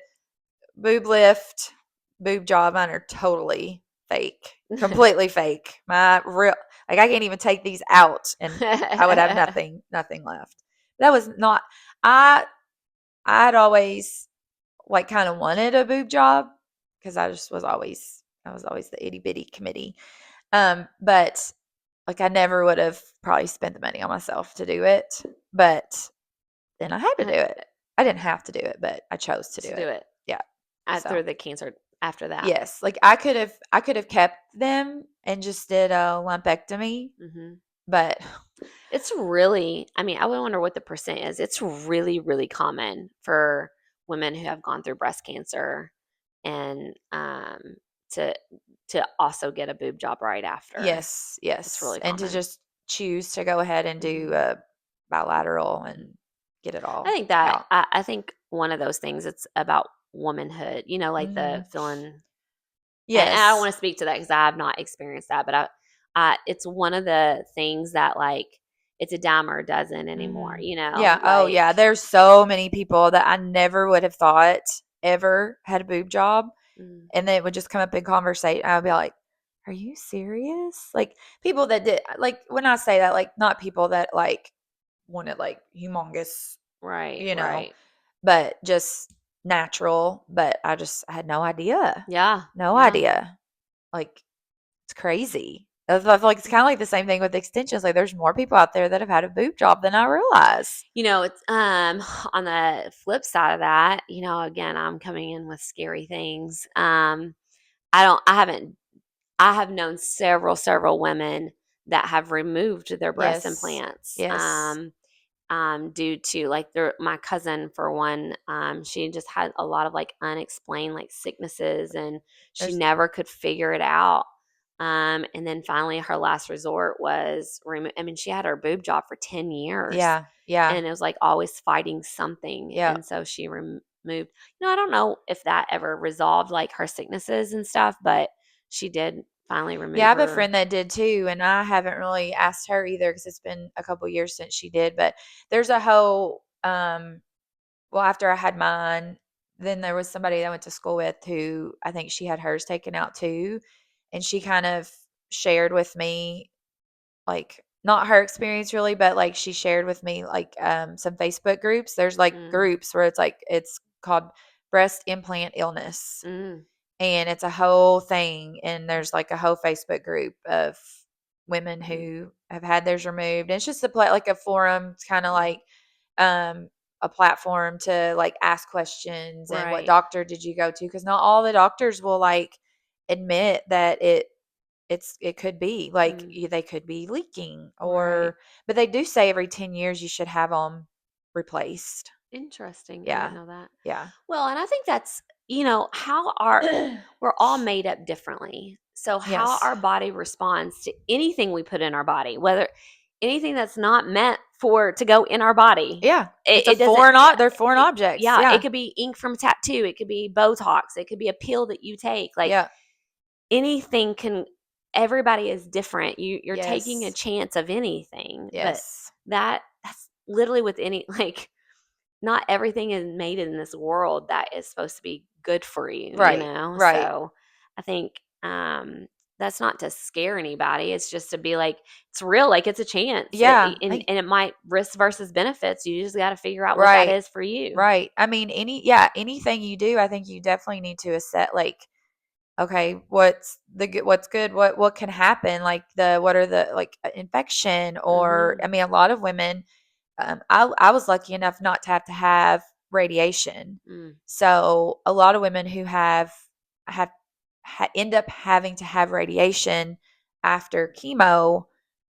Boob lift, boob job, mine are totally fake, completely fake. My real, like I can't even take these out, and I would have nothing left. That was not. I I'd always like kind of wanted a boob job because I was always the itty bitty committee. But like I never would have probably spent the money on myself to do it, but then I had to do it. I didn't have to do it, but I chose to do To do it. it Yeah. So, through the cancer after that. yes, like I could have kept them and just did a lumpectomy, Hmm. but It's really, I mean, I would wonder what the percent is. It's really, really common for women who have gone through breast cancer and to to also get a boob job right after. yes, It's yes, really and to common. just choose to go ahead and do Hmm. a bilateral and get it I all think that out. I think one of those things. It's about womanhood. Like the Mhm. feeling. And I don't Yes. want to speak to that because I have not experienced that, but it's one of the things that like it's a dime or a dozen anymore. Mhm. Yeah. Oh, Like yeah. There's so many people that I never would have thought ever had a boob job, mm, and then it would just come up in conversation. I'd be like, "Are you serious?" Like people that did, like when I say that, like not people that like wanted like humongous, right, you know, right, but just natural. But I had no idea, yeah, no yeah. idea. Like it's crazy. I feel like it's kind of like the same thing with extensions. Like there's more people out there that have had a boob job than I realize. It's on the flip side of that. Again, I'm coming in with scary things. I have known several women that have removed their breast Yes. implants. Yes. due to like my cousin for one, she just had a lot of like unexplained like sicknesses, and she There's never could figure it out. And then finally her last resort was I mean, she had her boob job for 10 years, yeah, yeah, and it was like always fighting something, yeah. and so she removed. I don't know if that ever resolved like her sicknesses and stuff, but she did finally Yeah, I remove have a her. friend that did too, and I haven't really asked her either because it's been a couple years since she did. But there's a whole well, after I had mine, then there was somebody that I went to school with who I think she had hers taken out too, and she kind of shared with me like not her experience really, but like she shared with me like some Facebook groups. There's like Mm, groups where it's called breast implant illness, mm, and it's a whole thing, and there's like a whole Facebook group of women mm, who have had theirs removed. And it's just a like a forum. It's kind of mm. like um a platform to like ask questions and what Right. doctor did you go to, because not all the doctors will like admit that it could be like Mm, they could be leaking, right. or but they do say every 10 years you should have them replaced. Interesting. I didn't Yeah. know that. Yeah. Well, and I think that's, how we're all made up differently. So how Yes. our body responds to anything we put in our body, whether anything that's not meant for to go in our body, Yeah. It's a it doesn't. they're foreign objects. Yeah, it Yeah. could be ink from a tattoo, it could be Botox, it could be a pill that you take. Like Yeah. anything can. Everybody is different. You're taking a Yes. chance of anything, but Yes. that's literally with any like not everything is made in this world that is supposed to be good for you, Right. Right. So I think that's not to scare anybody. It's just to be like, it's real, like it's a chance. Yeah. And it might risk versus benefits. You just got to figure out what that Right. is for you. Right. I mean, anything you do, I think you definitely need to assess like, okay, what's good, what can happen, like what are the like infection, or Hmm. I mean, a lot of women, I was lucky enough not to have radiation. Mm, So a lot of women who have end up having to have radiation after chemo,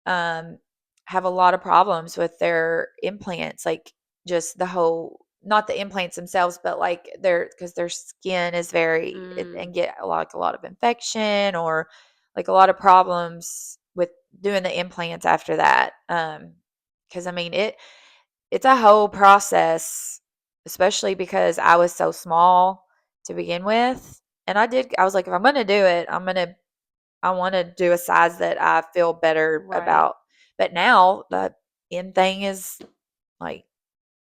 um, have a lot of problems with their implants, like just the whole, not the implants themselves, but like because their skin is and mm, get a lot of infection, or like a lot of problems with doing the implants after that. Because I mean it's a whole process, especially because I was so small to begin with. And I was like, if I'm going to do it, I want to do a size that I feel better right. about. But now the end thing is like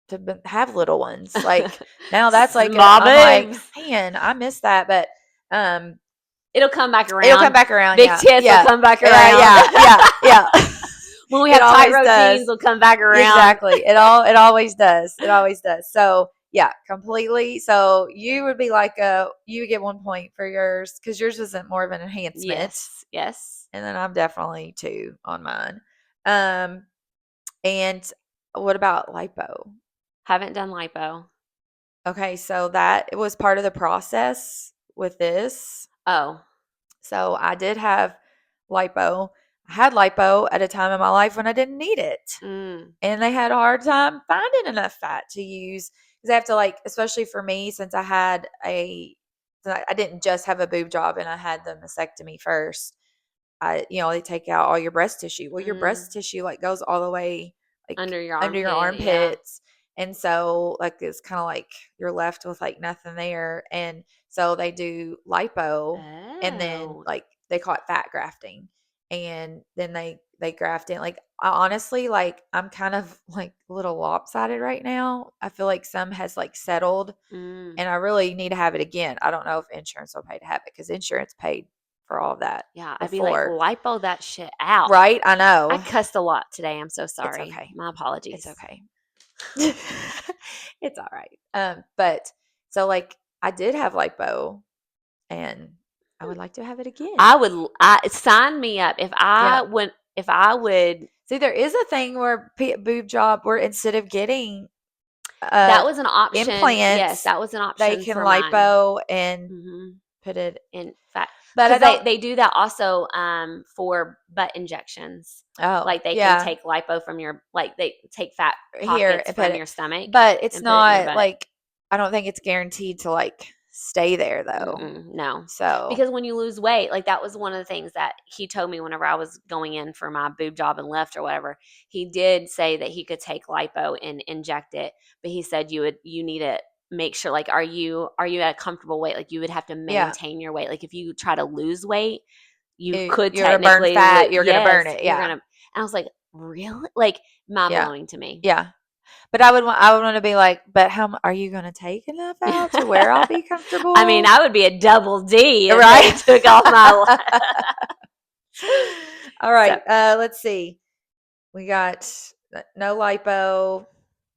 to have little ones. Like now that's like Small I'm like, boobs. man, I miss that. But um, It'll come back it'll come around. back around. Big Yeah, tits will yeah, come back yeah, around. yeah, yeah, yeah. When we It have always tightrope does. jeans, will come back around. Exactly. It always does. It always does. So yeah, completely. So you would be like you would get 1 point for yours because yours isn't more of an enhancement, Yes, yes. and then I'm definitely 2 on mine. Um, and what about lipo? Haven't done lipo. Okay, so that it was part of the process with this. Oh. So I did have lipo. I had lipo at a time in my life when I didn't need it. Mm, And they had a hard time finding enough fat to use because they have to like, especially for me, since I didn't just have a boob job and I had the mastectomy first. They take out all your breast tissue. Well, your mm. breast tissue like goes all the way like Under your under your armpit, yeah. armpits. And so like it's kind of like you're left with like nothing there. And so they do lipo, and then Oh. like they call it fat grafting. And then they graft in like I honestly like I'm kind of like a little lopsided right now. I feel like some has like settled, Mm. and I really need to have it again. I don't know if insurance will pay to have it because insurance paid for all of that Yeah, I'd be like, before. lipo that shit out. Right? I I know. cussed a lot today. I'm so It's sorry. okay. My It's apologies. okay. It's all right. But so like I did have lipo, and I would like to have it again. I sign me up Yeah. if I would. See, there is a thing where boob job where instead of getting uh That was an option. Yes, implants, that was an they option can for mine. lipo and Mhm. put it. In fact. But I because don't. they do that also for butt injections. Oh, Like they can yeah. take lipo from your like they take fat Here pockets and put from it. your stomach But it's and put it in your not butt. like I don't think it's guaranteed to like stay there though. Mm-mm, no, So because when you lose weight, like that was one of the things that he told me whenever I was going in for my boob job and left or whatever. He did say that he could take lipo and inject it, but he said you need to make sure like are you at a comfortable weight? Like you would have to yeah, maintain your weight. Like if you try to lose weight, you could you're gonna burn technically fat. You're gonna burn yes, it. you're Yeah, gonna. And I was like, really? Like mind yeah, blowing to me. yeah. But I would want to be like, but are you gonna take enough out to where I'll be I mean, comfortable? I would be a double D if they Right. took all my. All So right. Let's see. We got no lipo,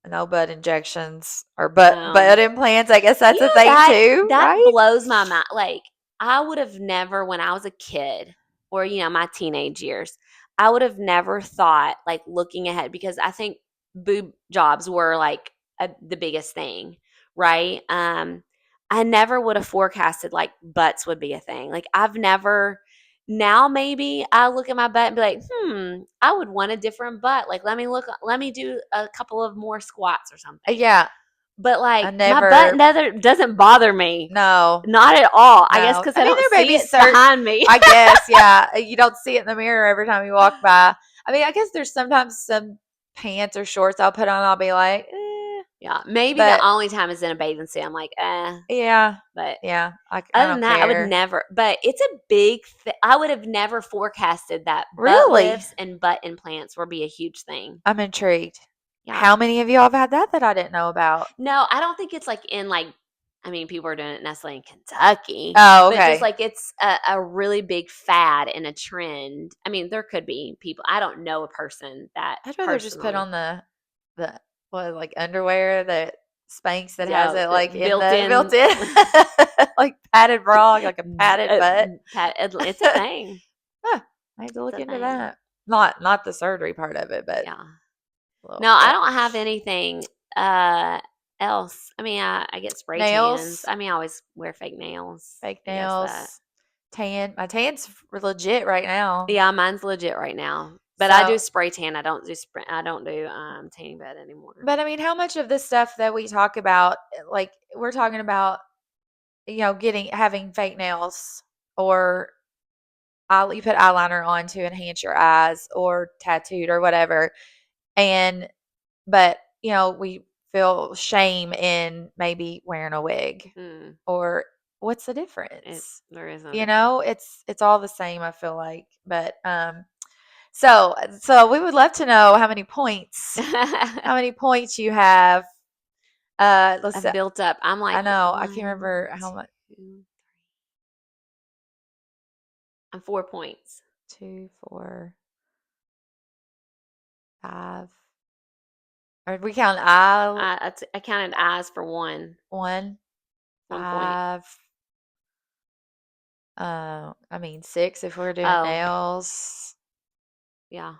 no butt injections or butt no. implants. I guess that's You a know thing that too, that right? blows my mind. Like I would have never when I was a kid or my teenage years, I would have never thought like looking ahead because I think boob jobs were like the biggest thing, right? I never would have forecasted like butts would be a thing. Like I've never now maybe I look at my butt and be like, I would want a different butt. Like let me do a couple of more squats or something. Yeah. But, I like, my butt never. neither doesn't bother me. No. Not at all. I guess No. because I I mean, don't there may see be it certain. behind me. I guess. Yeah. You don't see it in the mirror every time you walk by. I mean, I guess there's sometimes some pants or shorts I'll put on. I'll be like, Yeah, maybe the but only time is in a bathing suit. I'm like, yeah, but yeah. I other don't than that, I would care. never but it's a big I would have never forecasted that butt Really. lifts and butt implants would be a huge thing. I'm intrigued. Yeah. How many of y'all have had that I didn't know about? No, I don't think it's, like, in, like I mean, people are doing it necessarily in Kentucky, Oh, but just, okay. like, it's a really big fad and a trend. I mean, there could be people I don't know a person that I'd rather just put personally on the what like underwear that Spanx that has yeah, it the like in the built built-in in like padded bra, like a padded butt. it's a thing. Huh, I have to It's look a into thing. that. Not the surgery part of it, but Yeah. well, No, I yeah. don't have anything, uh, else. I mean, I get spray tans. Nails, I mean, I always wear fake nails. fake I guess that. nails, tan. My tan's legit right now. Yeah, mine's legit right now. But I do So, spray tan. I don't do, tanning bed anymore. but I mean, how much of this stuff that we talk about, like we're talking about, having fake nails or you put eyeliner on to enhance your eyes or tattooed or whatever. And, but, we feel shame in maybe wearing a wig Mm, or what's the difference? there is no difference. It's all the same, I feel like. But, so we would love to know how many points you have. Let's I've see. built up. I'm I like know. I can't one, remember how much. 2, I'm 4 points. 2, 4, 5. Are we counting I counted eyes for 1, 1, 1 point. 5. I mean 6 if we're doing Oh, nails. yeah.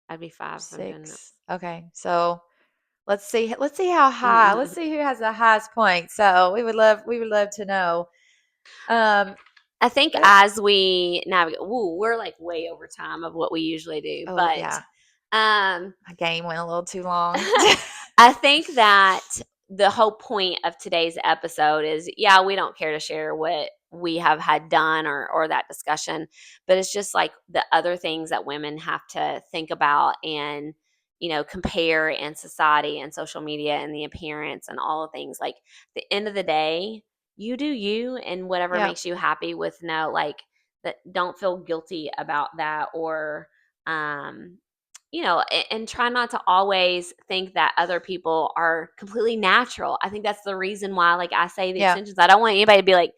I'd be 5 if I'm doing 6. Okay. So let's see how high. Let's nails. see who has the highest point. So we would love to know. Um I think but as we navigate, ooh, we're like way over time of what we usually do, oh but yeah, um, my game went a little too long. I think that the whole point of today's episode is, yeah, we don't care to share what we have had done or that discussion, but it's just like the other things that women have to think about and compare in society and social media and the appearance and all the things. Like the end of the day, you do you and whatever Yep. makes you happy with no like that. Don't feel guilty about that or um and try not to always think that other people are completely natural. I think that's the reason why, like I say, the Yeah. extensions. I don't want anybody to be like,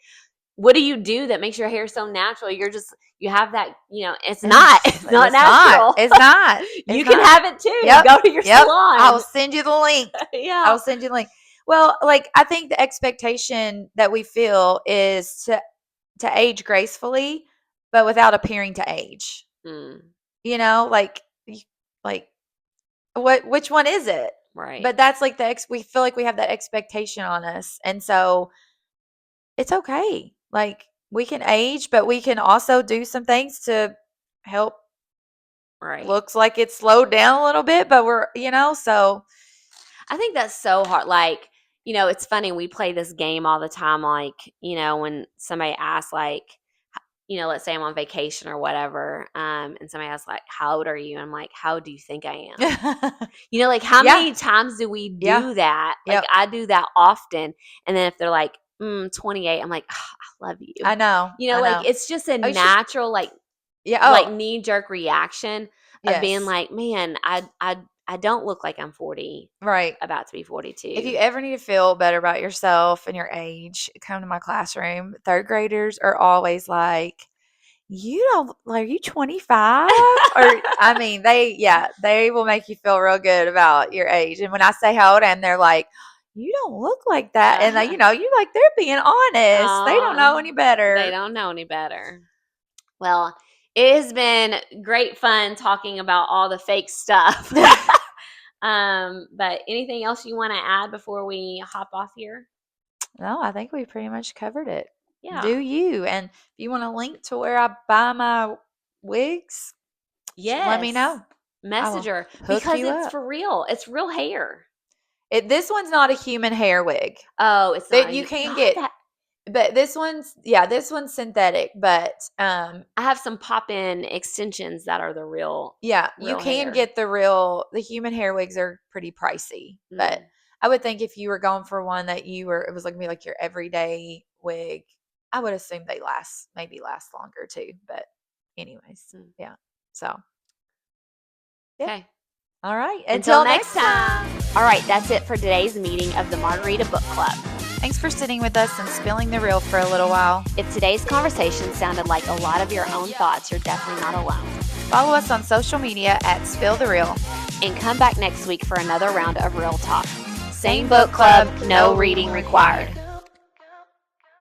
"What do you do that makes your hair so natural?" You have that. It's not. It's not It's not. natural. It's not. You It's can not. have it too. Yep. Go to your Yep. I'll salon. send you the link. Yeah. I'll send you the link. Well, like I think the expectation that we feel is to age gracefully, but without appearing to age. Mm, Like like which one is it? right. But that's like we feel like we have that expectation on us. And so it's okay. Like we can age, but we can also do some things to help. Right. Looks like it's slowed down a little bit, but we're, so. I think that's so hard. Like, it's funny. We play this game all the time. Like, when somebody asks, like, let's say I'm on vacation or whatever, and somebody asks, like, how old are you? And I'm like, how do you think I am? Like, how Yeah. many times do we Yeah. do that? Like, Yep. I do that often. And then if they're like, 28, I'm like, oh, I love you. I know. Like, it's just a Oh, you should. natural, like Yeah. knee jerk reaction of being Yes. like, man, I don't look like I'm 40, Right. about to be If 42. you ever need to feel better about yourself and your age, come to my classroom. Third graders are always like, you don't, are you 25? Or, I mean, they will make you feel real good about your age. And when I say how old I am, they're like, you don't look like that. And, you like, they're being honest. They don't know any They better. don't know any better. Well, it has been great fun talking about all the fake stuff. But anything else you want to add before we hop off here? No, I think we pretty much covered it. Yeah. Do you? And if you want a link to where I buy my wigs, let me know. Messenger, hook because you it's up. for real. It's real hair. This one's not a human hair wig. Oh, it's That not. you can God, get. But this one's synthetic, but I have some pop-in extensions that are the real you real can hair. get the human hair wigs are pretty pricey. But I would think if you were going for one that it was like your everyday wig, I would assume they last longer too. But anyways, yeah. So okay. All right. Until next time. All right, that's it for today's meeting of the Margarita Book Club. Thanks for sitting with us and spilling the real for a little while. If today's conversation sounded like a lot of your own thoughts, you're definitely not alone. Follow us on social media at Spill the Real. And come back next week for another round of Real Talk. Same book club, no reading required.